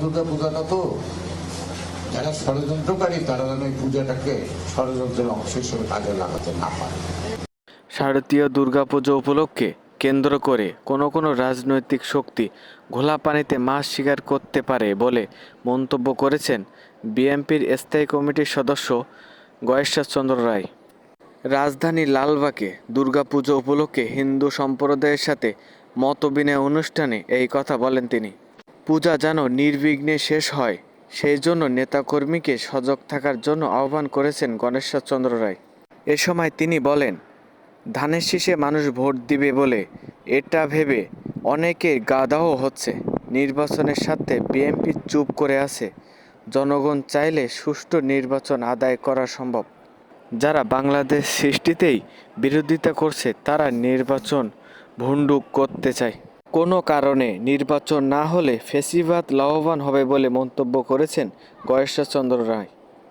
দুর্গা পূজাটা তো যারা ষড়যন্ত্রকারী তারা যেন এই পূজাটাকে ষড়যন্ত্রের অংশ হিসেবে কাজে লাগাতে না পারে। শারদীয় দুর্গাপুজো উপলক্ষে কেন্দ্র করে কোনো রাজনৈতিক শক্তি ঘোলা পানিতে মাছ শিকার করতে পারে বলে মন্তব্য করেছেন বিএনপির স্থায়ী কমিটির সদস্য গয়েশ্বরচন্দ্র রায়। রাজধানী লালবাগে দুর্গাপুজো উপলক্ষে হিন্দু সম্প্রদায়ের সাথে মতবিনিময় অনুষ্ঠানে এই কথা বলেন তিনি। পূজা যেন নির্বিঘ্নে শেষ হয় সেই জন্য নেতাকর্মীকে সজাগ থাকার জন্য আহ্বান করেছেন গণেশ্বরচন্দ্র রায়। এ সময় তিনি বলেন, ধানের শীষে মানুষ ভোট দিবে বলে এটা ভেবে অনেকের গা দাহ হচ্ছে। নির্বাচনের সাথে বিএনপি চুপ করে আছে। জনগণ চাইলে সুষ্ঠু নির্বাচন আদায় করা সম্ভব। যারা বাংলাদেশ সৃষ্টিতেই বিরোধিতা করছে তারা নির্বাচন ভণ্ডুল করতে চায়। কোনো কারণে নির্বাচন না হলে ফ্যাসিবাদ লাভবান হবে বলে মন্তব্য করেছেন গয়েশ্বরচন্দ্র রায়।